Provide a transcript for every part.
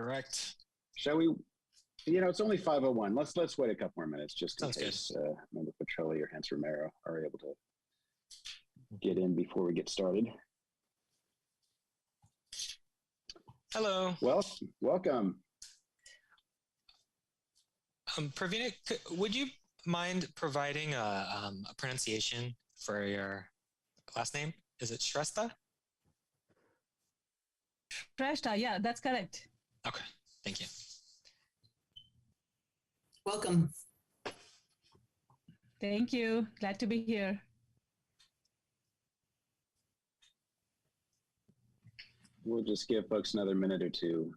Correct. Shall we? It's only 5:01. Let's wait a couple more minutes just in case Member Petrelli or Hans Romero are able to get in before we get started. Hello. Welcome. Pravina, would you mind providing a pronunciation for your last name? Is it Shrestha? Shrestha, yeah, that's correct. Okay, thank you. Welcome. Thank you. Glad to be here. We'll just give folks another minute or two,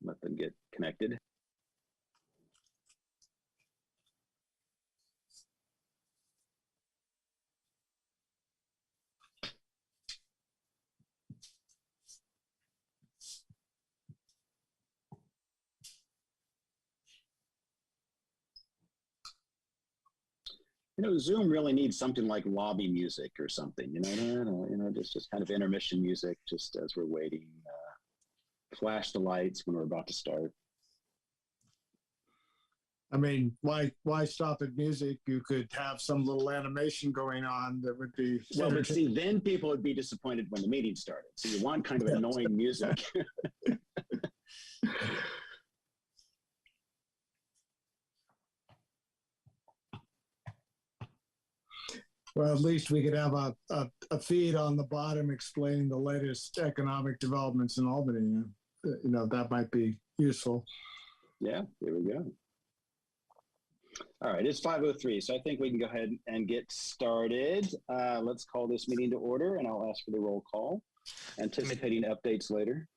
let them get connected. Zoom really needs something like lobby music or something, just kind of intermission music, just as we're waiting. Flash the lights when we're about to start. I mean, why stop at music? You could have some little animation going on that would be. Well, but see, then people would be disappointed when the meeting started. So you want kind of annoying music. Well, at least we could have a feed on the bottom explaining the latest economic developments in Albany. That might be useful. Yeah, there we go. All right, it's 5:03, so I think we can go ahead and get started. Let's call this meeting to order, and I'll ask for the roll call, anticipating updates later.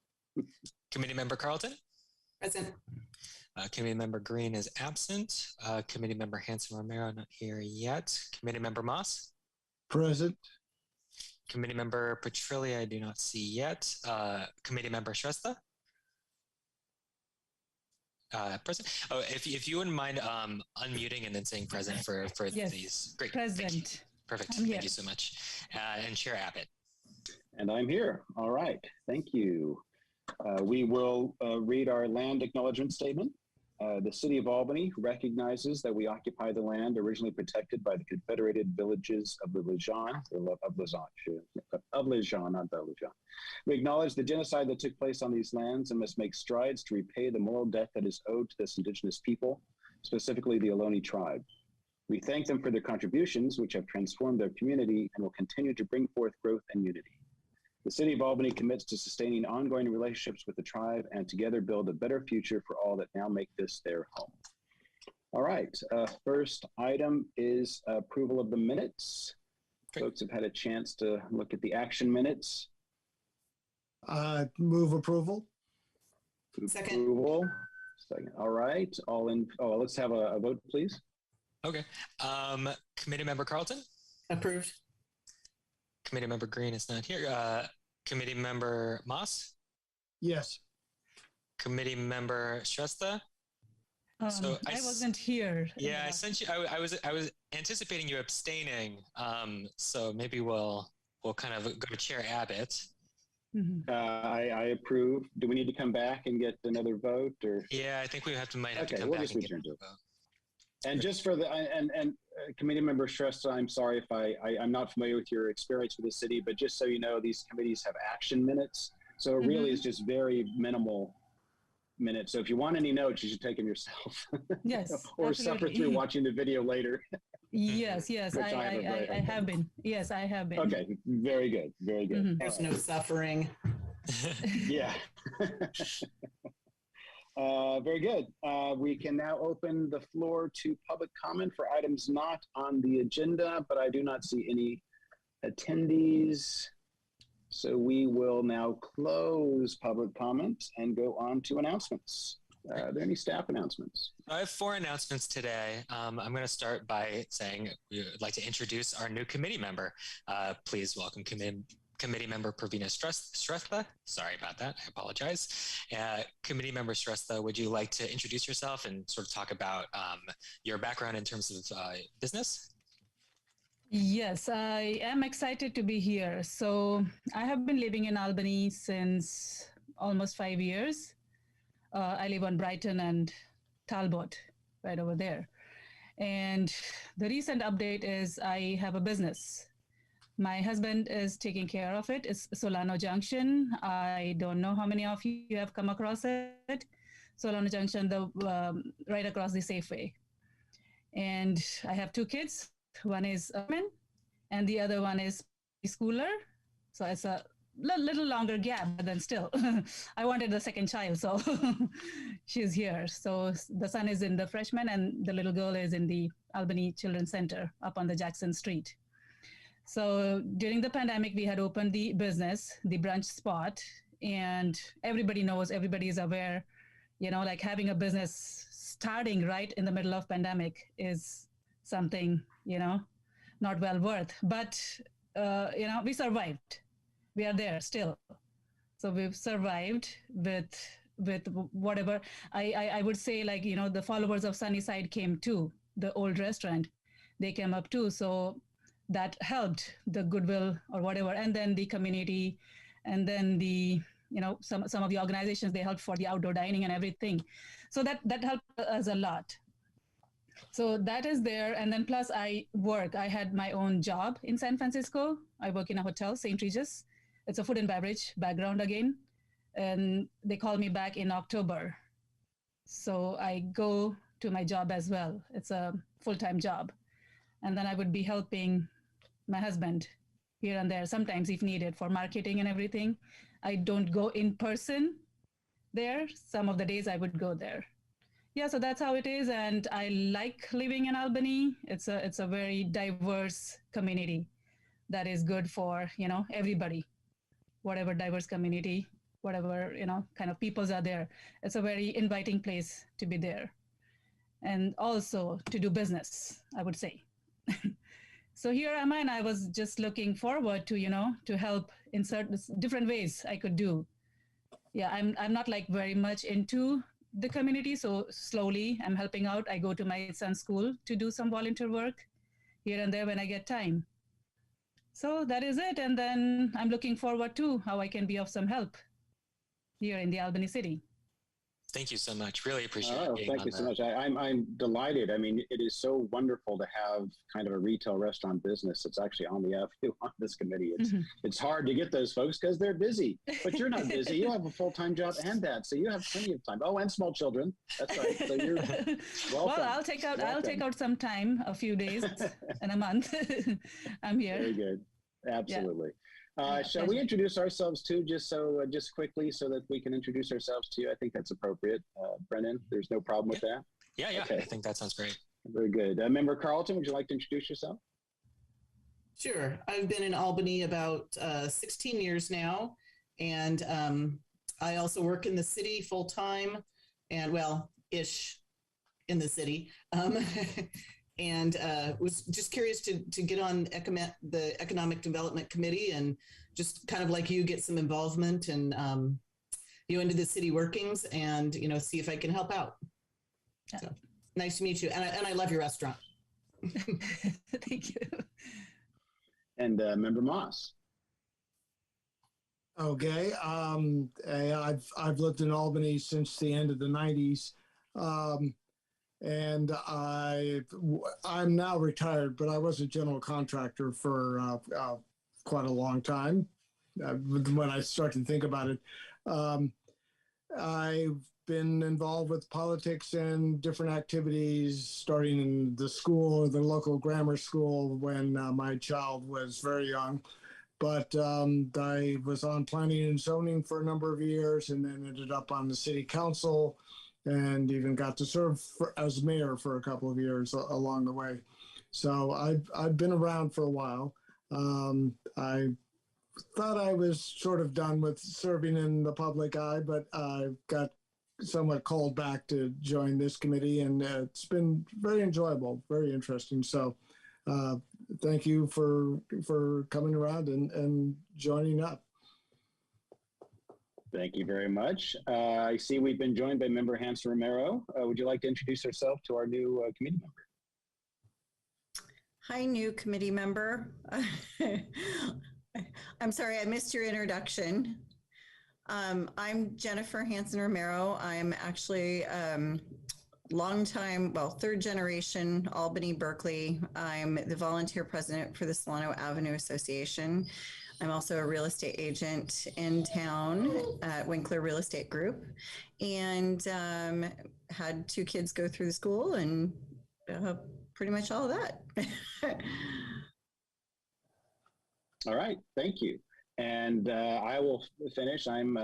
Committee Member Carlton? Present. Committee Member Green is absent. Committee Member Hanson Romero not here yet. Committee Member Moss? Present. Committee Member Petrilli I do not see yet. Committee Member Shrestha? Present. Oh, if you wouldn't mind unmuting and then saying present for yes. these. Great. Present. Perfect. I'm here. Thank you so much. And Chair Abbott. And I'm here. All right. Thank you. We will read our land acknowledgement statement. The City of Albany recognizes that we occupy the land originally protected by the Confederated Villages of Lejean, not Lejean. We acknowledge the genocide that took place on these lands and must make strides to repay the moral debt that is owed to this indigenous people, specifically the Ohlone tribe. We thank them for their contributions, which have transformed their community and will continue to bring forth growth and unity. The City of Albany commits to sustaining ongoing relationships with the tribe and together build a better future for all that now make this their home. All right, first item is approval of the minutes. Great. Folks have had a chance to look at the action minutes. Move approval. Second. Approval. Second. All right, let's have a vote, please. Okay. Committee Member Carlton? Approved. Committee Member Green is not here. Committee Member Moss? Yes. Committee Member Shrestha? So I wasn't here. Yeah, I sent you. I was anticipating you abstaining. So maybe we'll kind of go to Chair Abbott. Mm-hmm. I approve. Do we need to come back and get another vote, or? Yeah, I think we might have to come we'll back just and get return to a vote. And just for the Committee Member Shrestha, I'm sorry if I'm not familiar with your experience with the city, but just so you know, these committees have action minutes, so it really is just very minimal minutes. So if you want any notes, you should take them yourself. Yes, or absolutely. suffer through watching the video later. Yes, I have been. Yes, I have been. Okay, very good, very good. Mm-hmm. There's no suffering. Yeah. Very good. We can now open the floor to public comment for items not on the agenda, but I do not see any attendees. So we will now close public comment and go on to announcements. Are there any staff announcements? I have 4 announcements today. I'm going to start by saying we would like to introduce our new committee member. Please welcome Committee Member Pravina Shrestha. Sorry about that. I apologize. Committee Member Shrestha, would you like to introduce yourself and sort of talk about your background in terms of business? Yes, I am excited to be here. So I have been living in Albany since almost 5 years. I live on Brighton and Talbot, right over there. And the recent update is I have a business. My husband is taking care of it. It's Solano Junction. I don't know how many of you have come across it. Solano Junction, right across the Safeway. And I have two kids. One is a woman, and the other one is schooler. So it's a little longer gap, but then still, I wanted the second child, so she's here. So the son is in the freshman, and the little girl is in the Albany Children's Center up on the Jackson Street. So during the pandemic, we had opened the business, the brunch spot, and everybody knows, everybody is aware, like having a business starting right in the middle of pandemic is something, not well worth. But, we survived. We are there still. So we've survived with whatever. I would say, the followers of Sunnyside came too, the old restaurant. They came up too. So that helped the goodwill or whatever. And then the community, and then some of the organizations, they helped for the outdoor dining and everything. So that helped us a lot. So that is there. And then plus I had my own job in San Francisco. I work in a hotel, St. Regis. It's a food and beverage background again. And they called me back in October. So I go to my job as well. It's a full-time job. And then I would be helping my husband here and there, sometimes if needed, for marketing and everything. I don't go in person there. Some of the days I would go there. Yeah, so that's how it is. And I like living in Albany. It's a very diverse community that is good for, everybody, whatever diverse community, whatever, kind of peoples are there. It's a very inviting place to be there. And also to do business, I would say. So here am I, and I was just looking forward to, to help in certain different ways I could do. Yeah, I'm not very much into the community, so slowly I'm helping out. I go to my son's school to do some volunteer work here and there when I get time. So that is it. And then I'm looking forward to how I can be of some help here in the Albany City. Thank you so much. Really appreciate it. Thank you so much. I'm delighted. I mean, it is so wonderful to have kind of a retail restaurant business that's actually on the avenue on this committee. It's hard to get those folks because they're busy, but you're not busy. You have a full-time job and that, so you have plenty of time. Oh, and small children. That's right. So you're welcome. Well, I'll take out some time, a few days and a month. I'm here. Very good. Absolutely. Yeah. Shall we introduce ourselves too, just quickly, so that we can introduce ourselves to you? I think that's appropriate. Brennan, there's no problem with that? Yeah. Okay. I think that sounds great. Very good. Member Carlton, would you like to introduce yourself? Sure. I've been in Albany about 16 years now, and I also work in the city full time, and ish in the city. And was just curious to get on the Economic Development Committee and just kind of like you, get some involvement and into the city workings and see if I can help out. Yeah. So nice to meet you, and I love your restaurant. Thank you. And Member Moss. Okay, I've lived in Albany since the end of the 90s. And I'm now retired, but I was a general contractor for quite a long time. When I start to think about it, I've been involved with politics and different activities, starting in the local grammar school when my child was very young. But I was on planning and zoning for a number of years, and then ended up on the city council, and even got to serve as mayor for a couple of years along the way. So I've been around for a while. I thought I was sort of done with serving in the public eye, but I got somewhat called back to join this committee, and it's been very enjoyable, very interesting. So thank you for coming around and joining up. Thank you very much. I see we've been joined by Member Hanson Romero. Would you like to introduce yourself to our new committee member? Hi, new committee member. I'm sorry, I missed your introduction. I'm Jennifer Hansen Romero. I'm actually longtime, well, third generation Albany, Berkeley. I'm the volunteer president for the Solano Avenue Association. I'm also a real estate agent in town at Winkler Real Estate Group, and had 2 kids go through the school, and pretty much all of that. All right, thank you. And I will finish. I'm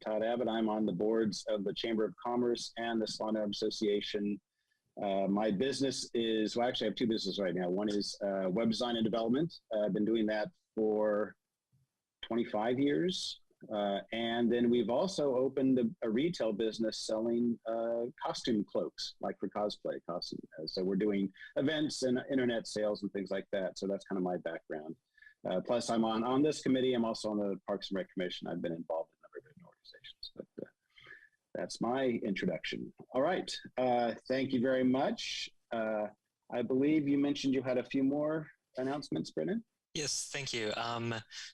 Todd Abbott. I'm on the boards of the Chamber of Commerce and the Solano Association. My business is, well, actually I have 2 businesses right now. One is web design and development. I've been doing that for 25 years. And then we've also opened a retail business selling costume cloaks, like for cosplay costume. So we're doing events and internet sales and things like that. So that's kind of my background. Plus, I'm on this committee. I'm also on the Parks and Rec Commission. I've been involved in a number of different organizations, but that's my introduction. All right. Thank you very much. I believe you mentioned you had a few more announcements, Brennan. Yes, thank you.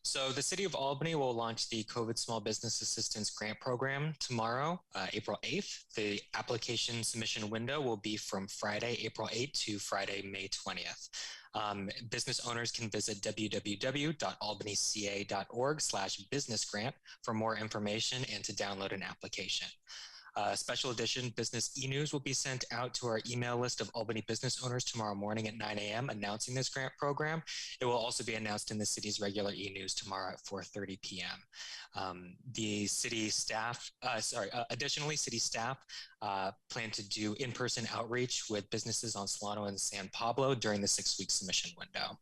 So the City of Albany will launch the COVID Small Business Assistance Grant Program tomorrow, April 8th. The application submission window will be from Friday, April 8th to Friday, May 20th. Business owners can visit www.albanyca.org/businessgrant for more information and to download an application. Special edition business e-news will be sent out to our email list of Albany business owners tomorrow morning at 9 a.m. announcing this grant program. It will also be announced in the city's regular e-news tomorrow at 4:30 p.m. The city staff, additionally, city staff plan to do in-person outreach with businesses on Solano and San Pablo during the 6-week submission window.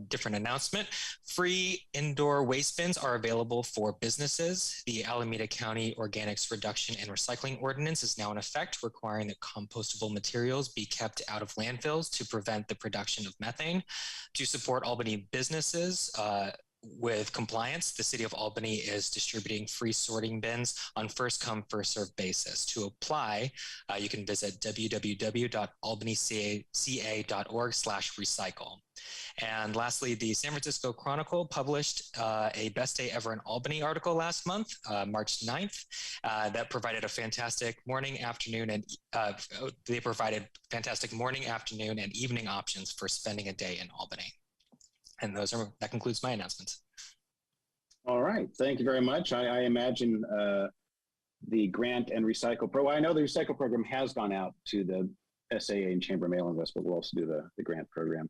Different announcement. Free indoor waste bins are available for businesses. The Alameda County Organics Reduction and Recycling Ordinance is now in effect, requiring that compostable materials be kept out of landfills to prevent the production of methane. To support Albany businesses, with compliance, the City of Albany is distributing free sorting bins on first-come, first-served basis. To apply, you can visit www.albanyca.org/recycle. And lastly, the San Francisco Chronicle published a Best Day Ever in Albany article last month, March 9th, that provided a fantastic morning, afternoon, and they provided fantastic morning, afternoon, and evening options for spending a day in Albany. And that concludes my announcements. All right, thank you very much. I imagine the grant and recycle I know the recycle program has gone out to the SAA and Chamber mailing list, but we'll also do the grant program.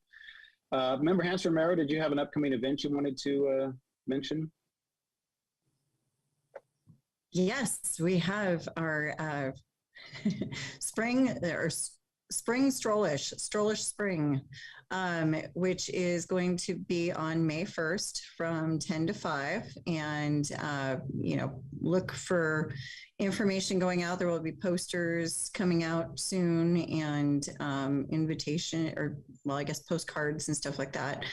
Member Hansen Romero, did you have an upcoming event you wanted to mention? Yes, we have our spring Strollish Spring, which is going to be on May 1st from 10 to 5. And, look for information going out. There will be posters coming out soon and invitation postcards and stuff like that.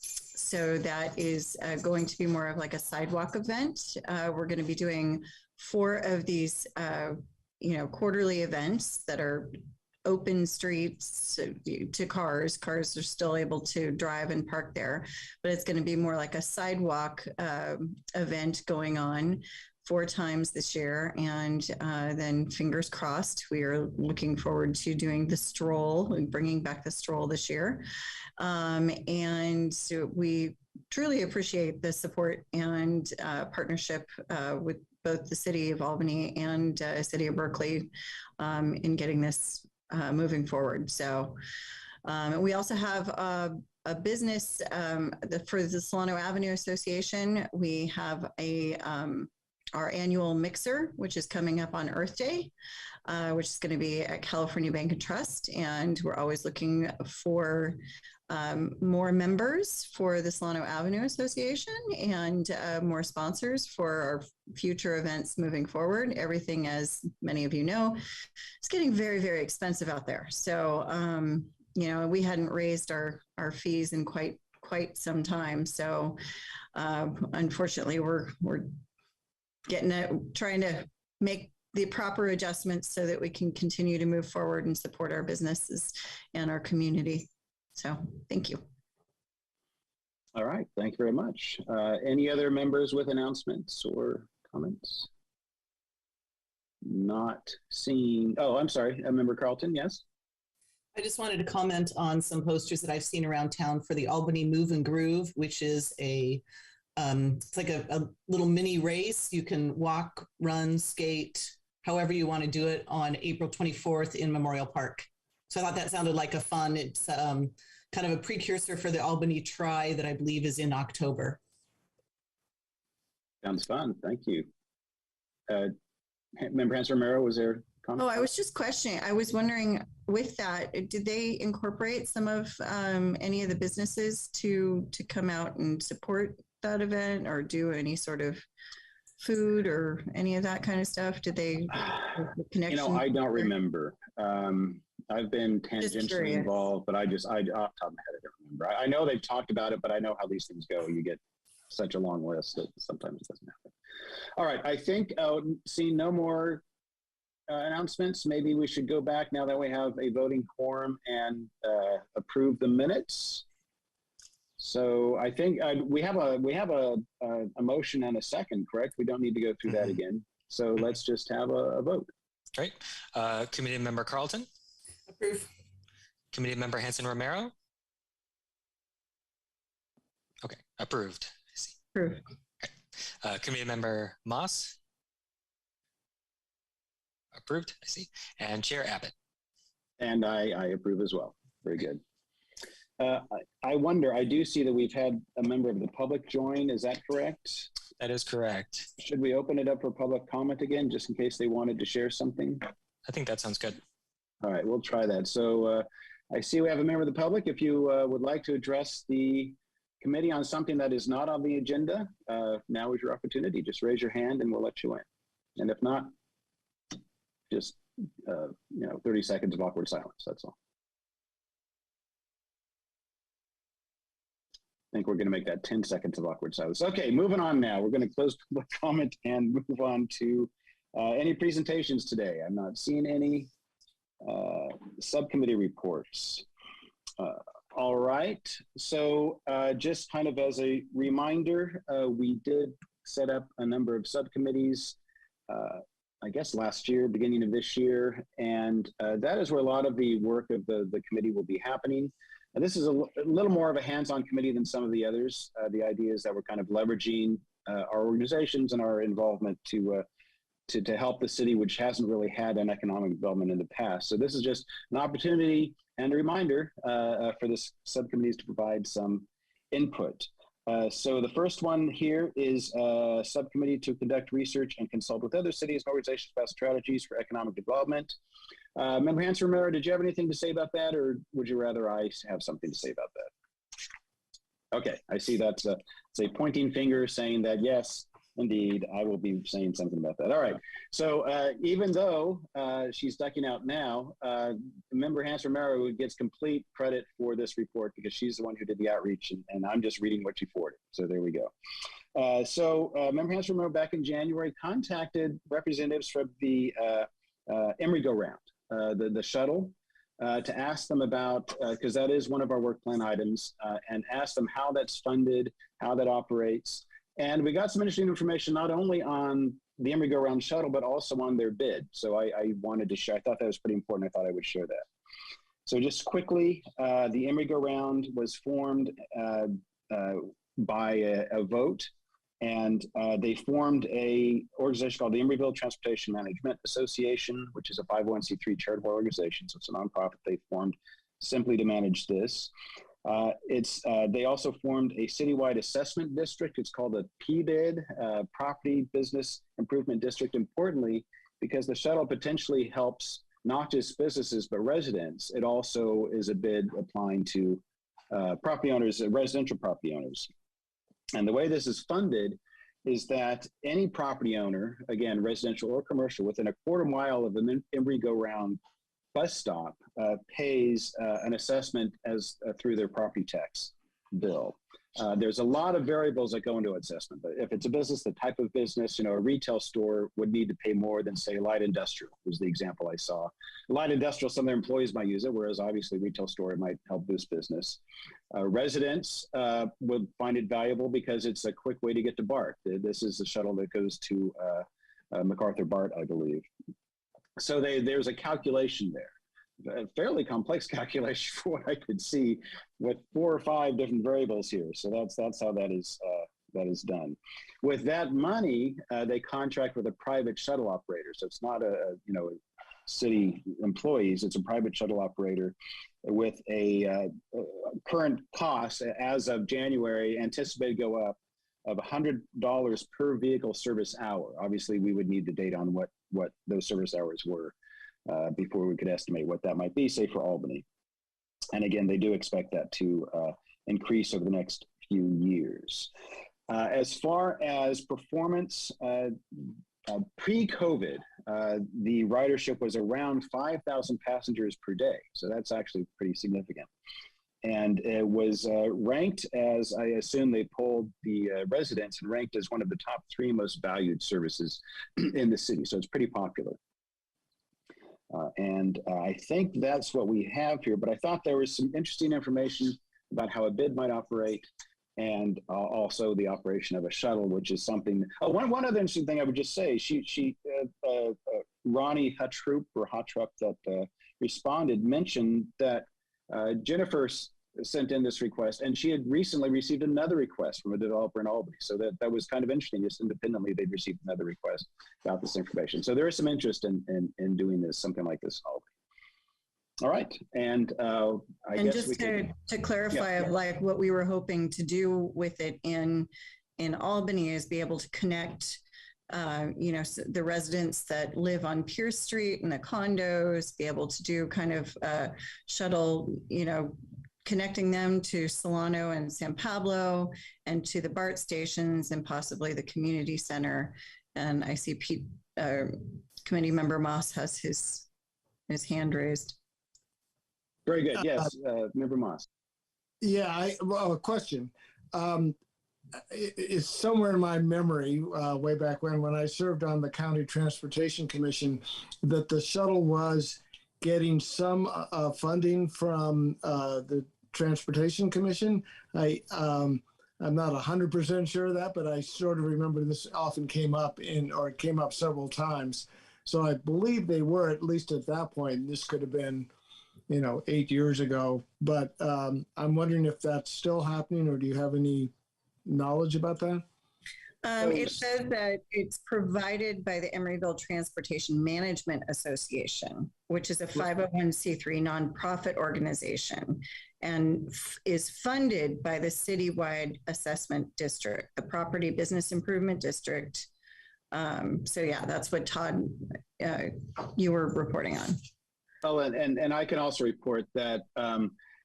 So that is going to be more of like a sidewalk event. We're going to be doing 4 of these quarterly events that are open streets to cars. Cars are still able to drive and park there, but it's going to be more like a sidewalk event going on 4 times this year. And then fingers crossed, we are looking forward to doing the stroll and bringing back the stroll this year. And so we truly appreciate the support and partnership with both the City of Albany and City of Berkeley in getting this moving forward. So we also have a business for the Solano Avenue Association. We have our annual mixer, which is coming up on Earth Day, which is going to be at California Bank and Trust. And we're always looking for more members for the Solano Avenue Association and more sponsors for our future events moving forward. Everything, as many of you know, is getting very, very expensive out there. So, we hadn't raised our fees in quite some time. So, unfortunately, we're trying to make the proper adjustments so that we can continue to move forward and support our businesses and our community. So thank you. All right, thank you very much. Any other members with announcements or comments? Not seeing. Oh, I'm sorry, Member Carlton, yes? I just wanted to comment on some posters that I've seen around town for the Albany Move and Groove, which is it's like a little mini race. You can walk, run, skate, however you want to do it on April 24th in Memorial Park. So I thought that sounded like a fun, it's kind of a precursor for the Albany Tri that I believe is in October. Sounds fun, thank you. Member Hans Romero, was there a comment? Oh, I was just questioning. I was wondering with that, did they incorporate some of any of the businesses to come out and support that event or do any sort of food or any of that kind of stuff? Did they connection? I don't remember. I've been tangentially curious. involved, but off the top of my head, I don't remember. I know they've talked about it, but I know how these things go. You get such a long list that sometimes it doesn't happen. All right, I think seeing no more announcements, maybe we should go back now that we have a voting quorum and approve the minutes. So I think we have a motion and a second, correct? We don't need to go through that again. So let's just have a vote. Great. Committee Member Carlton? Approve. Committee Member Hanson Romero? Okay, approved. I see. Approve. Committee Member Moss? Approved, I see. And Chair Abbott? And I approve as well. Very good. I wonder, I do see that we've had a member of the public join. Is that correct? That is correct. Should we open it up for public comment again, just in case they wanted to share something? I think that sounds good. All right, we'll try that. So I see we have a member of the public. If you would like to address the committee on something that is not on the agenda, now is your opportunity. Just raise your hand and we'll let you in. And if not, just 30 seconds of awkward silence, that's all. I think we're going to make that 10 seconds of awkward silence. Okay, moving on now. We're going to close public comment and move on to any presentations today. I'm not seeing any subcommittee reports. All right, so just kind of as a reminder, we did set up a number of subcommittees, I guess last year, beginning of this year, and that is where a lot of the work of the committee will be happening. And this is a little more of a hands-on committee than some of the others. The idea is that we're kind of leveraging our organizations and our involvement to help the city, which hasn't really had an economic development in the past. So this is just an opportunity and a reminder for this subcommittees to provide some input. So the first one here is a subcommittee to conduct research and consult with other cities and organizations about strategies for economic development. Member Hans Romero, did you have anything to say about that, or would you rather I have something to say about that? Okay, I see that's a pointing finger saying that yes, indeed, I will be saying something about that. All right, so even though she's ducking out now, Member Hans Romero gets complete credit for this report because she's the one who did the outreach, and I'm just reading what she forwarded. So there we go. So Member Hans Romero back in January contacted representatives from the Emory Go-Round, the shuttle, to ask them about, because that is one of our work plan items, and ask them how that's funded, how that operates. And we got some interesting information, not only on the Emory Go-Round shuttle, but also on their bid. So I wanted to share, I thought that was pretty important. I thought I would share that. So just quickly, the Emory Go-Round was formed by a vote, and they formed a organization called the Emeryville Transportation Management Association, which is a 501c3 charitable organization. So it's a nonprofit they formed simply to manage this. They also formed a citywide assessment district. It's called a PBID, Property Business Improvement District. Importantly, because the shuttle potentially helps not just businesses, but residents, it also is a bid applying to property owners, residential property owners. And the way this is funded is that any property owner, again, residential or commercial, within a quarter mile of the Emory Go-Round bus stop pays an assessment as through their property tax bill. There's a lot of variables that go into assessment. But if it's a business, the type of business, a retail store would need to pay more than, say, light industrial was the example I saw. Light industrial, some of their employees might use it, whereas obviously retail store, it might help boost business. Residents would find it valuable because it's a quick way to get to BART. This is the shuttle that goes to MacArthur BART, I believe. So there's a calculation there. A fairly complex calculation for what I could see, with 4 or 5 different variables here. So that's how that is done. With that money, they contract with a private shuttle operator. So it's not a city employees. It's a private shuttle operator with a current cost as of January anticipated to go up of $100 per vehicle service hour. Obviously, we would need the data on what those service hours were. Before we could estimate what that might be, say for Albany. And again, they do expect that to increase over the next few years. As far as performance, pre-COVID, the ridership was around 5,000 passengers per day. So that's actually pretty significant. And it was ranked as, I assume they polled the residents and ranked as one of the top 3 most valued services in the city. So it's pretty popular. And I think that's what we have here, but I thought there was some interesting information about how a bid might operate, and also the operation of a shuttle, which is something. One other interesting thing I would just say, Ronnie Huttrup that responded mentioned that Jennifer sent in this request, and she had recently received another request from a developer in Albany. So that was kind of interesting. Just independently, they'd received another request about this information. So there is some interest in doing this, something like this in Albany. All right, and I guess just we to clarify, like what we were hoping to do with it in Albany is be able to connect, the residents that live on Pierce Street and the condos, be able to do kind of shuttle, connecting them to Solano and San Pablo and to the BART stations and possibly the community center. And I see Committee Member Moss has his hand raised. Very good. Yes, Member Moss. Yeah, a question. It's somewhere in my memory, way back when I served on the County Transportation Commission, that the shuttle was getting some funding from the Transportation Commission. I'm not 100% sure of that, but I sort of remember this often came up it came up several times. So I believe they were, at least at that point. This could have been, 8 years ago. But I'm wondering if that's still happening, or do you have any knowledge about that? It says that it's provided by the Emeryville Transportation Management Association, which is a 501c3 nonprofit organization, and is funded by the citywide assessment district, the Property Business Improvement District. So yeah, that's what Todd, you were reporting on. Oh, and I can also report that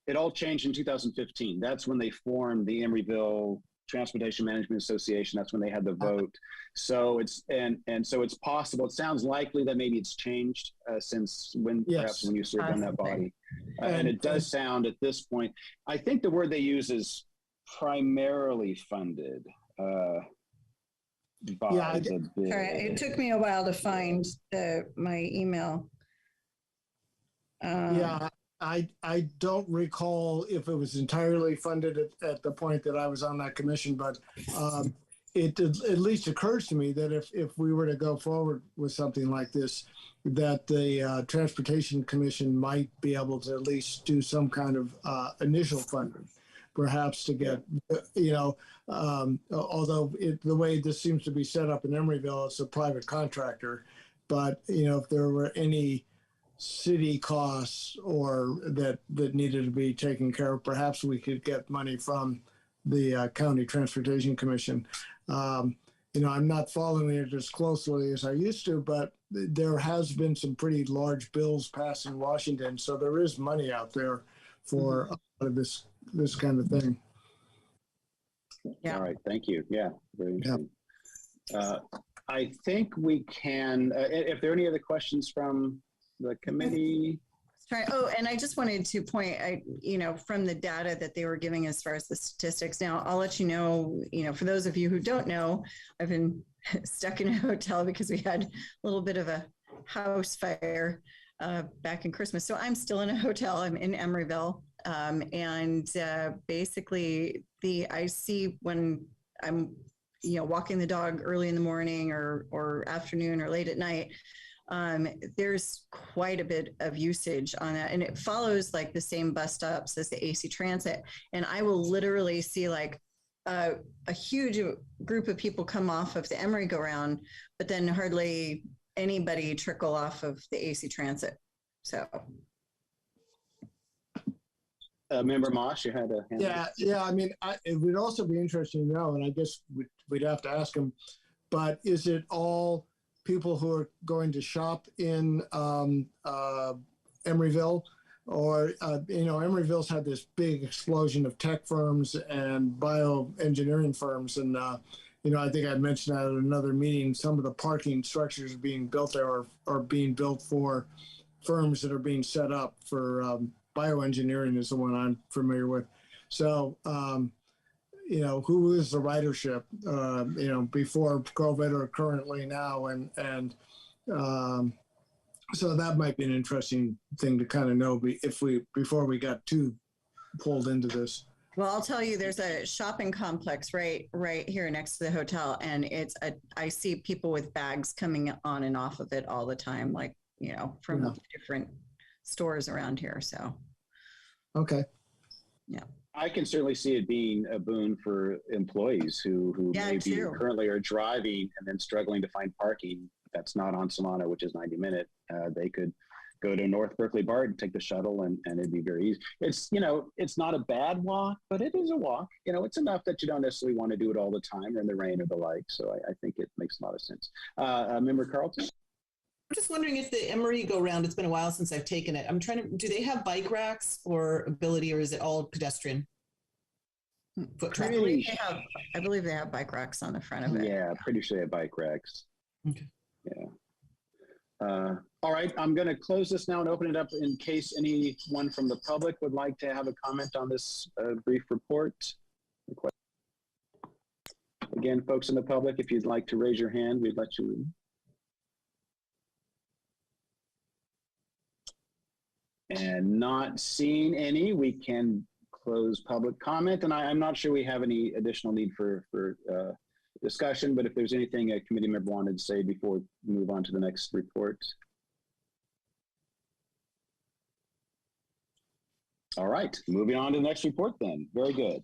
it all changed in 2015. That's when they formed the Emeryville Transportation Management Association. That's when they had the vote. So so it's possible. It sounds likely that maybe it's changed since perhaps when you served on that body. And it does sound at this point. I think the word they use is primarily funded. Sorry, it took me a while to find my email. I don't recall if it was entirely funded at the point that I was on that commission, but it at least occurs to me that if we were to go forward with something like this, that the Transportation Commission might be able to at least do some kind of initial funding, perhaps to get, although the way this seems to be set up in Emeryville, it's a private contractor, but, if there were any city costs or that needed to be taken care of, perhaps we could get money from the County Transportation Commission. I'm not following it as closely as I used to, but there has been some pretty large bills passed in Washington, so there is money out there for a lot of this kind of thing. Yeah. All right. Thank you. Yeah. Very interesting. I think we can. If there are any other questions from the committee. I was Right. Oh, and I just wanted to point, from the data that they were giving as far as the statistics. Now, I'll let you know, for those of you who don't know, I've been stuck in a hotel because we had a little bit of a house fire back in Christmas. So I'm still in a hotel. I'm in Emeryville. And basically, I see when I'm, walking the dog early in the morning or afternoon or late at night, there's quite a bit of usage on that, and it follows like the same bus stops as the AC Transit. And I will literally see like a huge group of people come off of the Emory go round, but then hardly anybody trickle off of the AC Transit. So, Member Moss, you had a hand. Yeah. I mean, it would also be interesting to know, and I guess we'd have to ask him. But is it all people who are going to shop in Emeryville, or Emeryville's had this big explosion of tech firms and bioengineering firms, and I think I mentioned that at another meeting. Some of the parking structures being built there are being built for firms that are being set up for bioengineering is the one I'm familiar with. So. Who is the ridership, before COVID or currently now. And so that might be an interesting thing to kind of know before we got too pulled into this. Well, I'll tell you, there's a shopping complex right here next to the hotel. And I see people with bags coming on and off of it all the time, like, from different stores around here. So. Okay. Yeah. I can certainly see it being a boon for employees who maybe currently are driving and then struggling to find parking that's not on Solana, which is 90-minute. They could go to North Berkeley BART and take the shuttle, and it'd be very easy. It's not a bad walk, but it is a walk. It's enough that you don't necessarily want to do it all the time or in the rain or the like. So I think it makes a lot of sense. Member Carlton? I'm just wondering if the Emory go round, it's been a while since I've taken it. Do they have bike racks or ability, or is it all pedestrian? Foot traffic? I believe they have bike racks on the front of it. Yeah, pretty sure they have bike racks. Okay. Yeah. All right, I'm going to close this now and open it up in case anyone from the public would like to have a comment on this brief report. Again, folks in the public, if you'd like to raise your hand, we'd let you. And not seeing any, we can close public comment. And I'm not sure we have any additional need for discussion, but if there's anything a committee member wanted to say before we move on to the next report. All right, moving on to the next report then. Very good.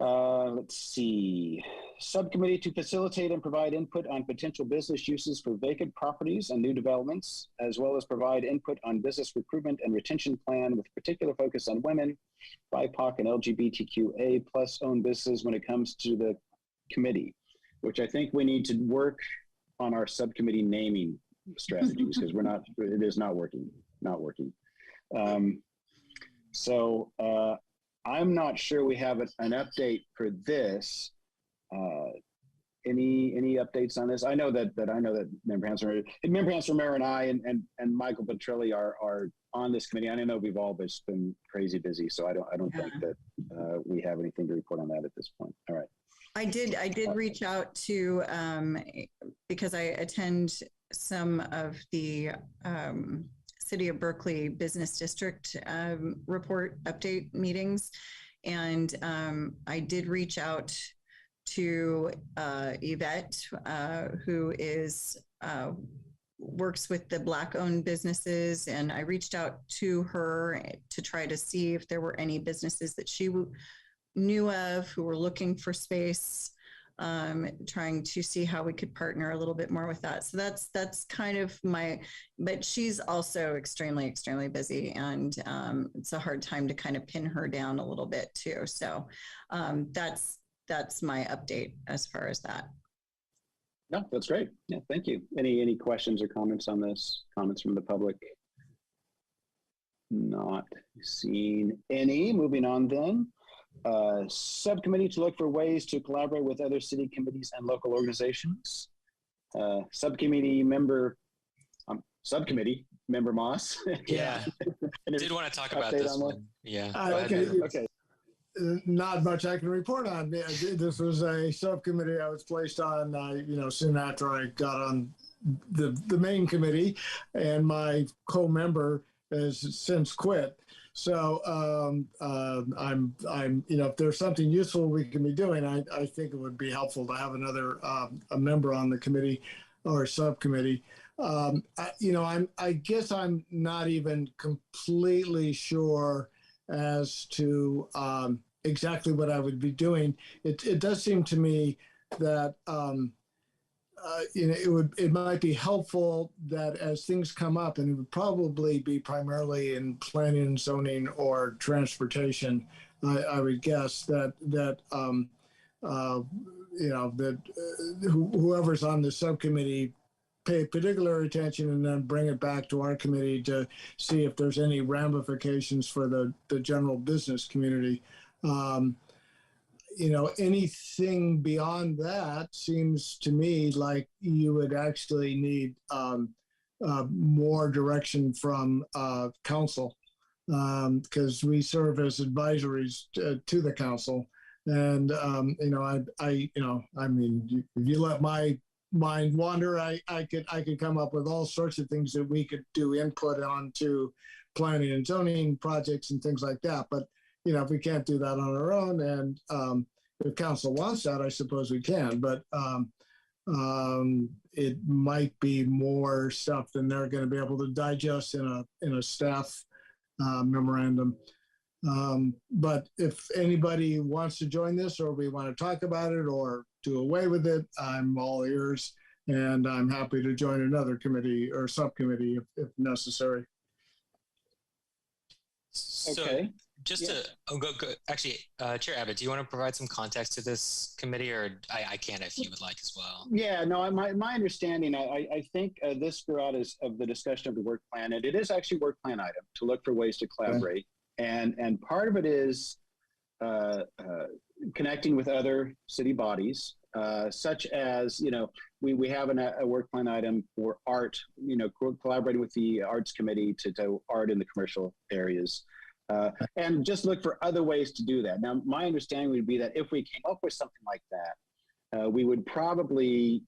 Let's see. Subcommittee to facilitate and provide input on potential business uses for vacant properties and new developments, as well as provide input on business recruitment and retention plan with particular focus on women, BIPOC, and LGBTQA plus owned businesses when it comes to the committee, which I think we need to work on our subcommittee naming strategies because it is not working. So I'm not sure we have an update for this. Any updates on this? I know that Member Hans-Romero and I and Michael Petrilli are on this committee. I know we've all just been crazy busy, so I don't think that we have anything to report on that at this point. All right. I did reach out to because I attend some of the City of Berkeley Business District report update meetings, and I did reach out to Yvette, who works with the Black-owned businesses, and I reached out to her to try to see if there were any businesses that she knew of who were looking for space, trying to see how we could partner a little bit more with that. So that's kind of but she's also extremely, extremely busy, and it's a hard time to kind of pin her down a little bit too. So that's my update as far as that. No, that's great. Yeah, thank you. Any questions or comments on this? Comments from the public? Not seeing any. Moving on then. Subcommittee to look for ways to collaborate with other city committees and local organizations. Subcommittee Member Moss. Yeah. And Did want to talk about update this on that? one. Yeah. Uh, Go ahead, okay. Member. Okay. Not much I can report on. This was a subcommittee I was placed on, soon after I got on the main committee, and my co-member has since quit. So if there's something useful we can be doing, I think it would be helpful to have another a member on the committee or subcommittee. I guess I'm not even completely sure as to exactly what I would be doing. It does seem to me that it might be helpful that as things come up, and it would probably be primarily in planning and zoning or transportation, I would guess that whoever's on the subcommittee pay particular attention and then bring it back to our committee to see if there's any ramifications for the general business community. Anything beyond that seems to me like you would actually need more direction from council, because we serve as advisories to the council. And, if you let my mind wander, I could come up with all sorts of things that we could do input onto planning and zoning projects and things like that. But if we can't do that on our own, and if council wants that, I suppose we can. But it might be more stuff than they're going to be able to digest in a staff memorandum. But if anybody wants to join this, or we want to talk about it or do away with it, I'm all ears, and I'm happy to join another committee or subcommittee if necessary. So Okay. just to go. Actually, Chair Abbott, do you want to provide some context to this committee, or I can if you would like as well? Yeah, no, my understanding, I think this grew out of the discussion of the work plan, and it is actually a work plan item to look for ways to collaborate. And part of it is connecting with other city bodies, such as, we have a work plan item for art, collaborating with the arts committee to do art in the commercial areas. And just look for other ways to do that. Now, my understanding would be that if we came up with something like that, we would probably,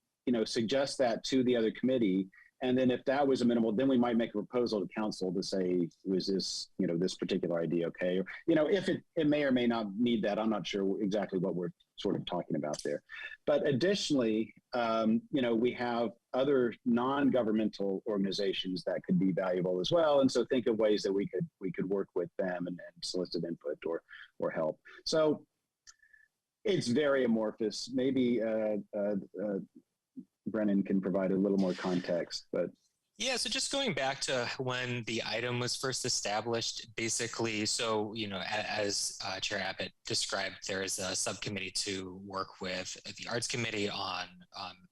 suggest that to the other committee. And then if that was amenable, then we might make a proposal to council to say, was this, this particular idea okay? Or, if it may or may not need that, I'm not sure exactly what we're sort of talking about there. But additionally, we have other non-governmental organizations that could be valuable as well. And so think of ways that we could work with them and solicit input or help. So it's very amorphous. Maybe Brennan can provide a little more context, but yeah, so just going back to when the item was first established, basically, so, as Chair Abbott described, there is a subcommittee to work with the Arts Committee on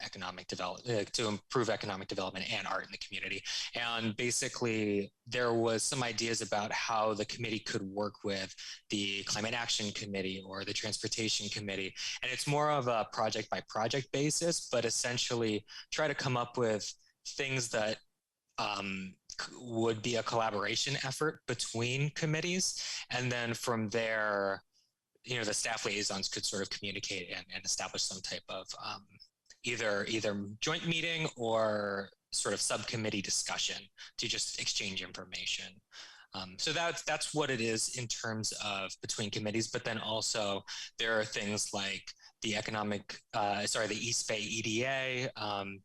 economic development, to improve economic development and art in the community. And basically, there was some ideas about how the committee could work with the Climate Action Committee or the Transportation Committee. And it's more of a project by project basis, but essentially try to come up with things that would be a collaboration effort between committees. And then from there, the staff liaisons could sort of communicate and establish some type of either joint meeting or sort of subcommittee discussion to just exchange information. So that's what it is in terms of between committees, but then also there are things like the the East Bay EDA,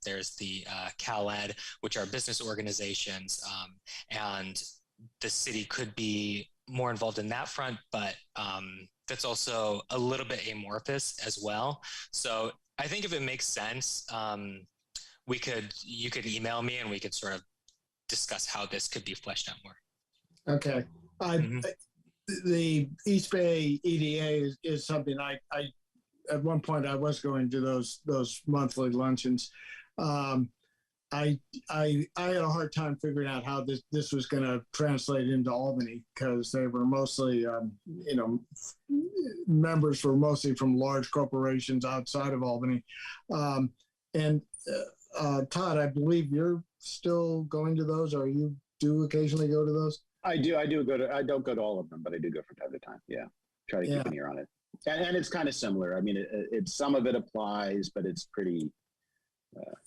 there's the CalEd, which are business organizations, and the city could be more involved in that front, but that's also a little bit amorphous as well. So I think if it makes sense, you could email me and we could sort of discuss how this could be fleshed out more. Okay. The East Bay EDA is something I at one point I was going to those monthly luncheons. I had a hard time figuring out how this was going to translate into Albany, because they were mostly, members were mostly from large corporations outside of Albany. And Todd, I believe you're still going to those. Are you do occasionally go to those? I do. I don't go to all of them, but I do go from time to time. Yeah. Try to keep an ear on it. And it's kind of similar. I mean, some of it applies, but it's pretty.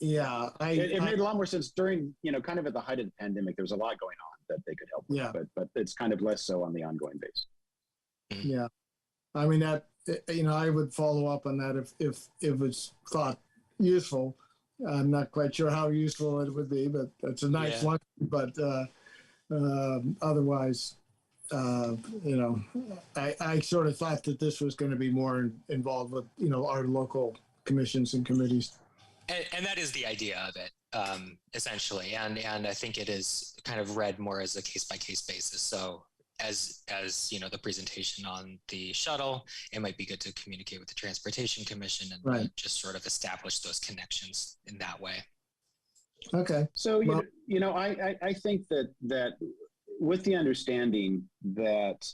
It made a lot more sense during, kind of at the height of the pandemic. There was a lot going on that they could help with, but it's kind of less so on the ongoing basis. Yeah. I mean, I would follow up on that if it's thought useful. I'm not quite sure how useful it would be, but it's a nice one. But otherwise, I sort of thought that this was going to be more involved with, our local commissions and committees. And that is the idea of it, essentially. And I think it is kind of read more as a case-by-case basis. So as the presentation on the shuttle, it might be good to communicate with the Transportation Commission and just sort of establish those connections in that way. Okay. So, I think that with the understanding that,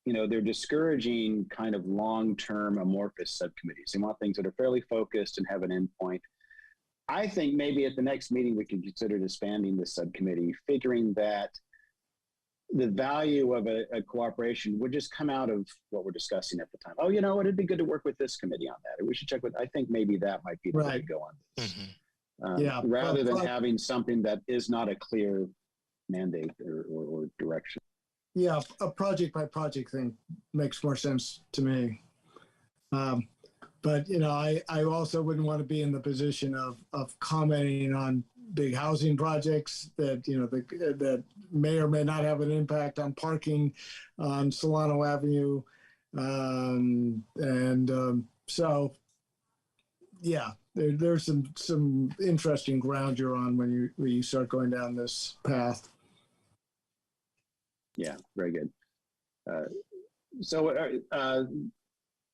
they're discouraging kind of long-term amorphous subcommittees. They want things that are fairly focused and have an endpoint. I think maybe at the next meeting, we can consider disbanding this subcommittee, figuring that the value of a cooperation would just come out of what we're discussing at the time. Oh, it'd be good to work with this committee on that. We should check with, I think maybe that might be the way to go on this. Mm-hmm. Rather than having something that is not a clear mandate or direction. Yeah, a project by project thing makes more sense to me. But I also wouldn't want to be in the position of commenting on big housing projects that that may or may not have an impact on parking on Solano Avenue, so yeah, there's some interesting ground you're on when you start going down this path. Yeah, very good. So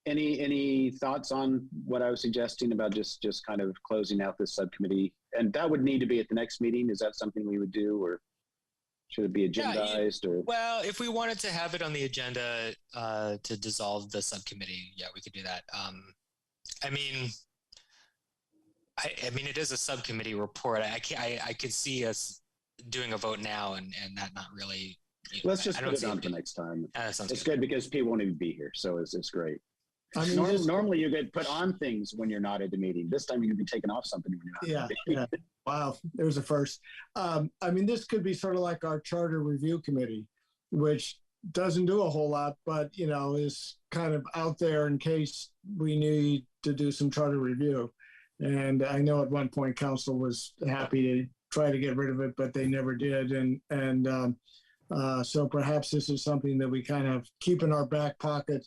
any thoughts on what I was suggesting about just kind of closing out this subcommittee? And that would need to be at the next meeting. Is that something we would do, or should it be agendized? Well, if we wanted to have it on the agenda to dissolve the subcommittee, yeah, we could do that. I mean, it is a subcommittee report. I could see us doing a vote now and that not really. Let's just put it on for next time. It's good because people won't even be here, so it's great. I mean, normally you get put on things when you're not at the meeting. This time you can be taken off something when you're not at the meeting. Wow, there's a first. This could be sort of like our charter review committee, which doesn't do a whole lot, but is kind of out there in case we need to do some charter review. And I know at one point council was happy to try to get rid of it, but they never did. So perhaps this is something that we kind of keep in our back pocket.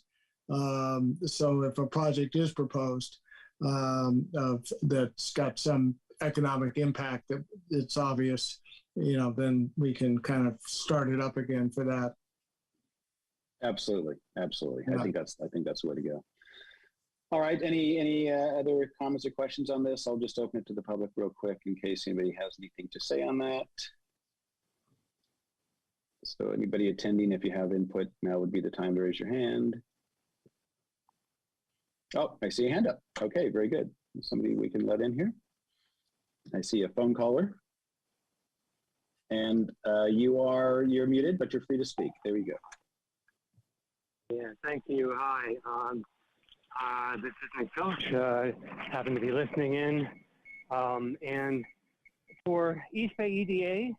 So if a project is proposed that's got some economic impact that it's obvious, then we can kind of start it up again for that. Absolutely. Yeah. I think that's the way to go. All right. Any other comments or questions on this? I'll just open it to the public real quick in case anybody has anything to say on that. So anybody attending, if you have input, now would be the time to raise your hand. Oh, I see a hand up. Okay, very good. Somebody we can let in here. I see a phone caller. And you're muted, but you're free to speak. There we go. Yeah, thank you. Hi, this is Nick Coach. Happen to be listening in. And for East Bay EDA,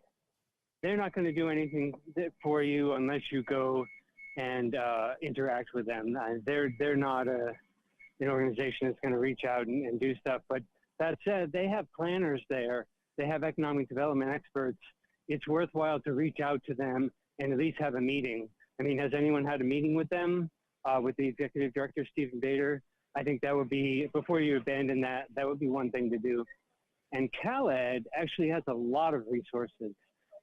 they're not going to do anything for you unless you go and interact with them. They're not an organization that's going to reach out and do stuff. But that said, they have planners there. They have economic development experts. It's worthwhile to reach out to them and at least have a meeting. I mean, has anyone had a meeting with them, with the executive director, Stephen Bader? I think that would be, before you abandon that would be one thing to do. And CalEd actually has a lot of resources.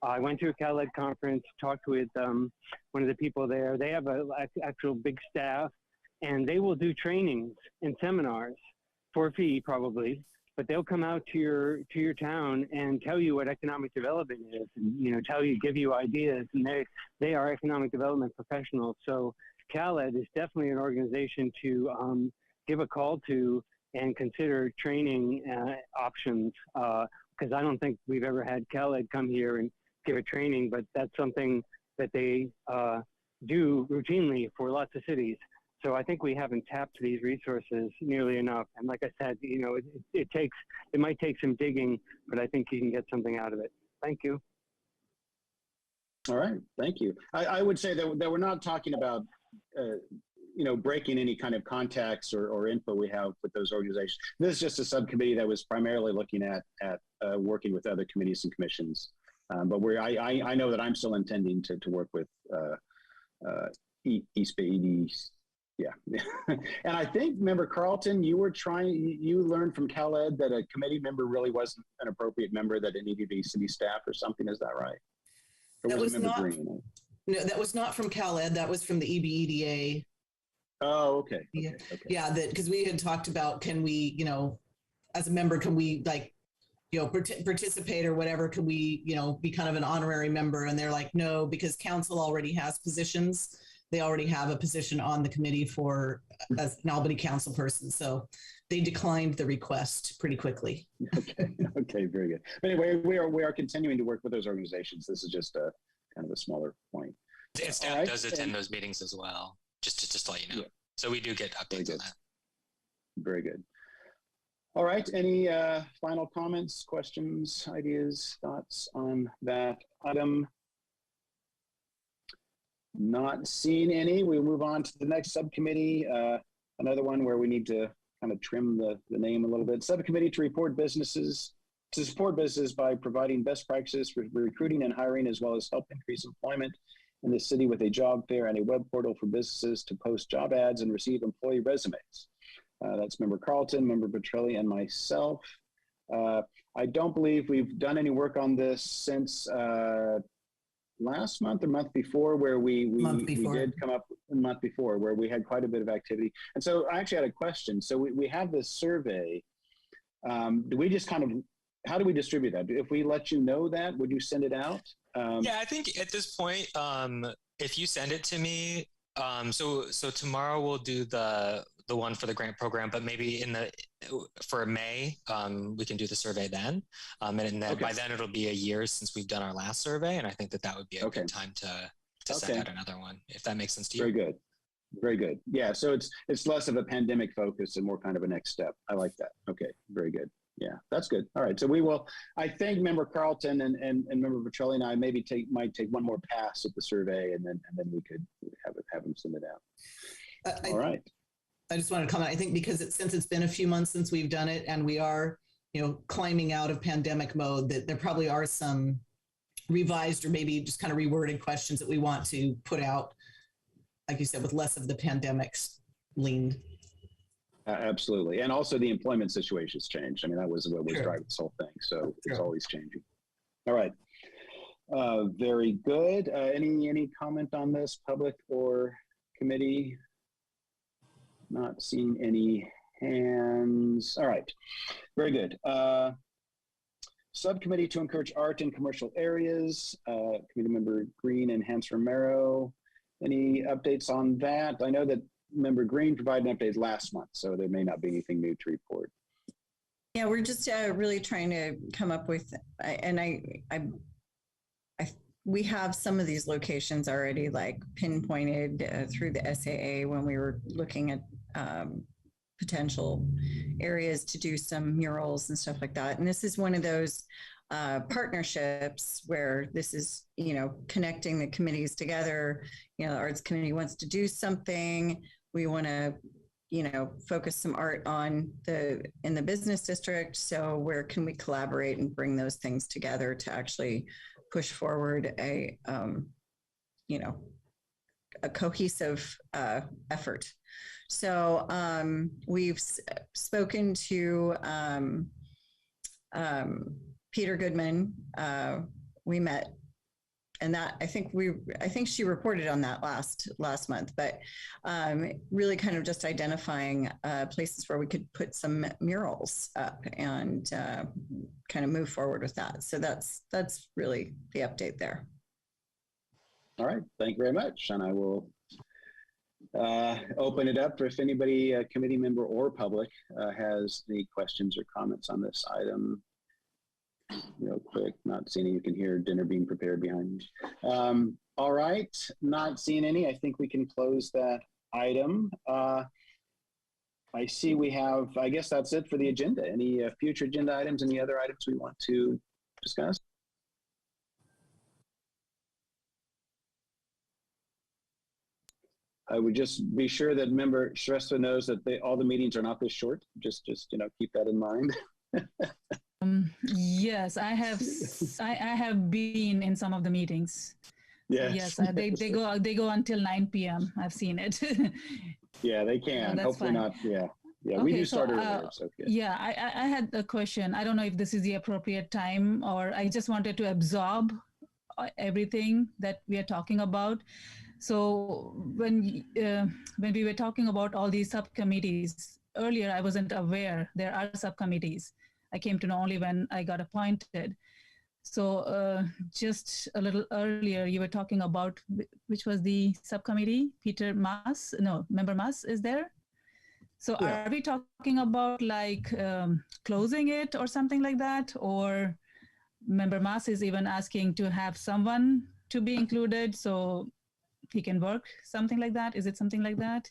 I went to a CalEd conference, talked with one of the people there. They have an actual big staff, and they will do trainings and seminars for a fee probably, but they'll come out to your town and tell you what economic development is, and give you ideas, and they are economic development professionals. So CalEd is definitely an organization to give a call to and consider training options, because I don't think we've ever had CalEd come here and give a training, but that's something that they do routinely for lots of cities. So I think we haven't tapped these resources nearly enough. And like I said, it might take some digging, but I think you can get something out of it. Thank you. All right, thank you. I would say that we're not talking about, breaking any kind of contacts or info we have with those organizations. This is just a subcommittee that was primarily looking at working with other committees and commissions. But I know that I'm still intending to work with East Bay ED. Yeah. And I think, Member Carlton, you learned from CalEd that a committee member really wasn't an appropriate member, that it needed to be city staff or something. Is that right? Or that was not, Green? No, that was not from CalEd. That was from the EBEDA. Oh, okay. Yeah. That because we had talked about, can we, as a member, can we participate or whatever? Can we, be kind of an honorary member? And they're like, no, because council already has positions. They already have a position on the committee for as an Albany council person. So they declined the request pretty quickly. Okay, very good. But anyway, we are continuing to work with those organizations. This is just a kind of a smaller point. And staff does attend those meetings as well, just to let you know. Yeah. So we do get updates on that. Very good. All right. Any final comments, questions, ideas, thoughts on that item? Not seeing any. We'll move on to the next subcommittee. Another one where we need to kind of trim the name a little bit. Subcommittee to support businesses by providing best practices for recruiting and hiring, as well as help increase employment in the city with a job fair and a web portal for businesses to post job ads and receive employee resumes. That's Member Carlton, Member Petrelli, and myself. I don't believe we've done any work on this since last month or month before, where we did come up a month before, where we had quite a bit of activity. And so I actually had a question. So we have this survey. Do we just kind of, how do we distribute that? If we let you know that, would you send it out? Yeah, I think at this point, if you send it to me, so tomorrow we'll do the one for the grant program, but maybe for May, we can do the survey then. And then by then it'll be a year since we've done our last survey. And I think that would be a good time to send out another one, if that makes sense to you. Very good. Very good. Yeah. So it's less of a pandemic focus and more kind of a next step. I like that. Okay. Very good. Yeah, that's good. All right. So we will, I think Member Carlton and Member Petrelli and I maybe might take one more pass at the survey, and then we could have them send it out. All right. I just wanted to comment. I think because since it's been a few months since we've done it, and we are, climbing out of pandemic mode, that there probably are some revised or maybe just kind of reworded questions that we want to put out, like you said, with less of the pandemic's lean. Absolutely. And also the employment situation's changed. I mean, that was what was driving this whole thing. So it's always changing. All right. Very good. Any comment on this, public or committee? Not seeing any hands. All right. Very good. Subcommittee to encourage art in commercial areas. Committee Member Green and Hans Romero. Any updates on that? I know that Member Green provided an update last month, so there may not be anything new to report. Yeah, we're just really trying to come up with, and we have some of these locations already like pinpointed through the SAA when we were looking at potential areas to do some murals and stuff like that. And this is one of those partnerships where this is, connecting the committees together. The Arts Committee wants to do something. We want to, focus some art in the business district. So where can we collaborate and bring those things together to actually push forward a cohesive effort? So we've spoken to Peter Goodman. We met, and that I think she reported on that last month, but really kind of just identifying places where we could put some murals up and kind of move forward with that. So that's really the update there. All right, thank you very much, and I will open it up for if anybody, committee member or public, has any questions or comments on this item. real quick. Not seeing any. You can hear dinner being prepared behind me. All right, not seeing any. I think we can close that item. I see we have, I guess that's it for the agenda. Any future agenda items, any other items we want to discuss? I would just be sure that member Shrestha knows that all the meetings are not this short. Just keep that in mind. Yes, I have been in some of the meetings. Yes. So yes, they go until 9 p.m. I've seen it. Yeah, they can. So hopefully fine. not. Yeah. Okay, We do start earlier. So good. Yeah, I had a question. I don't know if this is the appropriate time, or I just wanted to absorb everything that we are talking about. So when we were talking about all these subcommittees earlier, I wasn't aware there are subcommittees. I came to know only when I got appointed. So just a little earlier, you were talking about which was the subcommittee. Member Mas is there. So yeah. Are we talking about like closing it or something like that? Or Member Mas is even asking to have someone to be included so he can work, something like that? Is it something like that?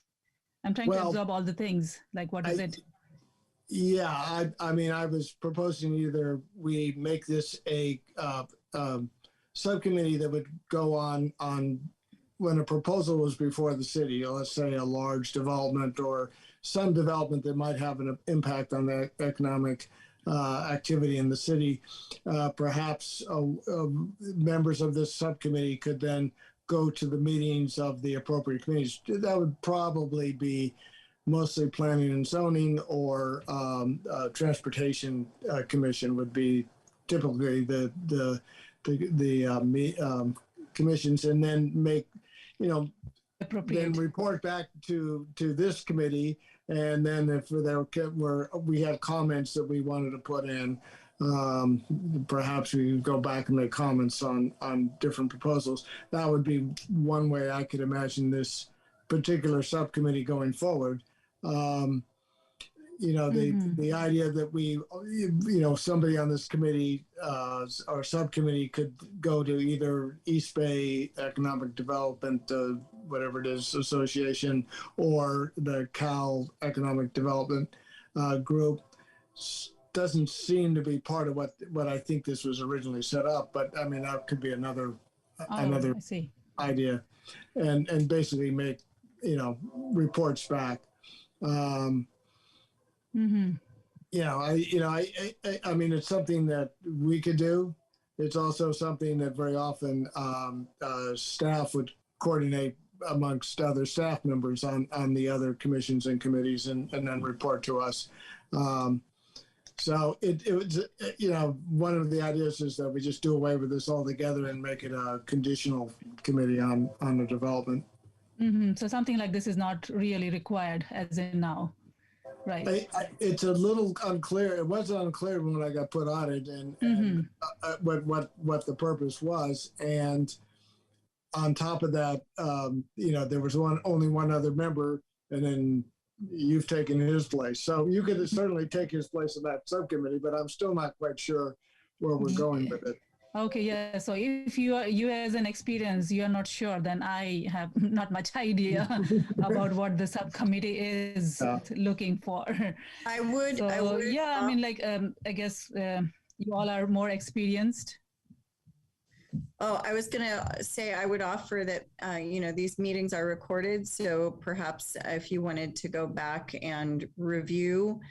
I'm trying to absorb all the things. Like, what is it? Yeah, I mean, I was proposing either we make this a subcommittee that would go on when a proposal was before the city, let's say a large development or some development that might have an impact on the economic activity in the city. Perhaps members of this subcommittee could then go to the meetings of the appropriate committees. That would probably be mostly planning and zoning, or transportation commission would be typically the commissions, and then make, then report back to this committee. And then if we had comments that we wanted to put in, perhaps we could go back and make comments on different proposals. That would be one way I could imagine this particular subcommittee going forward. The idea that we, somebody on this committee or subcommittee could go to either East Bay Economic Development, whatever it is, Association, or the Cal Economic Development Group, doesn't seem to be part of what I think this was originally set up. But I mean, that could be another idea, and basically make reports back. I mean, it's something that we could do. It's also something that very often staff would coordinate amongst other staff members on the other commissions and committees, and then report to us. So it was, one of the ideas is that we just do away with this altogether and make it a conditional committee on the development. Mm-hmm. So something like this is not really required as in now, right? It's a little unclear. It wasn't unclear when I got put on it, and what the purpose was. And on top of that, there was only one other member, and then you've taken his place. So you could certainly take his place in that subcommittee, but I'm still not quite sure where we're going with it. Okay, yeah. So if you as an experience, you're not sure, then I have not much idea about what the subcommittee is looking for. I would. Yeah, I mean, I guess you all are more experienced. Oh, I was going to say, I would offer that, these meetings are recorded. So perhaps if you wanted to go back and review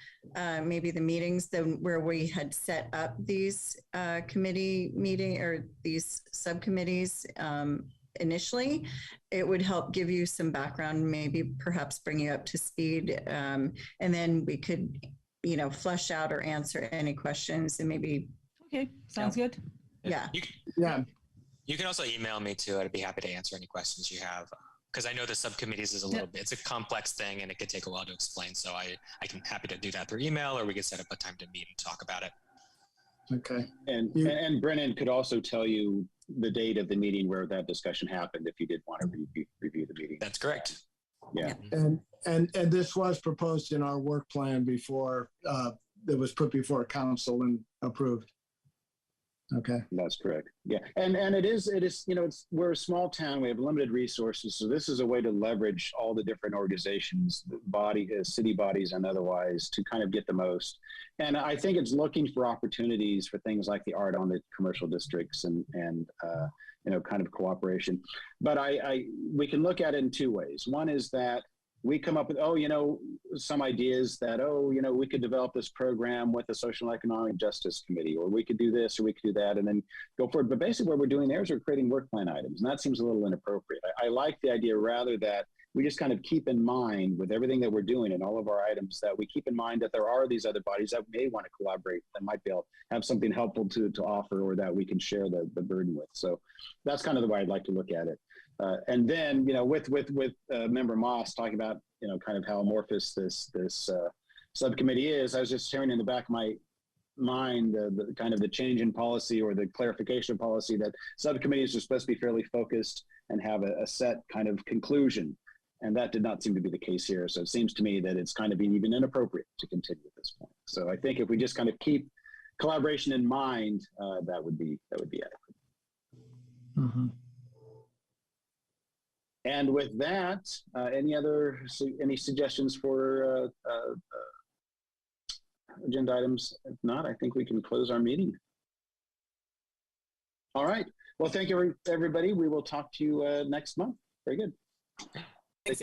maybe the meetings where we had set up these committee meeting or these subcommittees initially, it would help give you some background, maybe perhaps bring you up to speed. And then we could, flesh out or answer any questions and maybe. Okay, sounds good. Yeah. You can also email me too. I'd be happy to answer any questions you have, because I know the subcommittees is it's a complex thing and it could take a while to explain. So I can happy to do that through email, or we could set up a time to meet and talk about it. Okay. And Brennan could also tell you the date of the meeting where that discussion happened if you did want to review the meeting. That's correct. Yeah. And this was proposed in our work plan before it was put before council and approved. Okay. That's correct. Yeah, and it is we're a small town. We have limited resources, so this is a way to leverage all the different organizations, city bodies, and otherwise to kind of get the most. And I think it's looking for opportunities for things like the art on the commercial districts and kind of cooperation. But we can look at it in two ways. One is that we come up with, some ideas that, we could develop this program with the Social and Economic Justice Committee, or we could do this, or we could do that, and then go forward. But basically what we're doing there is we're creating work plan items, and that seems a little inappropriate. I like the idea rather that we just kind of keep in mind with everything that we're doing and all of our items that we keep in mind that there are these other bodies that may want to collaborate, that might be able to have something helpful to offer, or that we can share the burden with. So that's kind of the way I'd like to look at it. And then, with Member Moss talking about, kind of how amorphous this subcommittee is, I was just hearing in the back of my mind the kind of the change in policy or the clarification of policy that subcommittees are supposed to be fairly focused and have a set kind of conclusion. And that did not seem to be the case here. So it seems to me that it's kind of even inappropriate to continue at this point. So I think if we just kind of keep collaboration in mind, that would be adequate. Mm-hmm. And with that, any suggestions for agenda items? If not, I think we can close our meeting. All right. Well, thank you, everybody. We will talk to you next month. Very good. Thanks,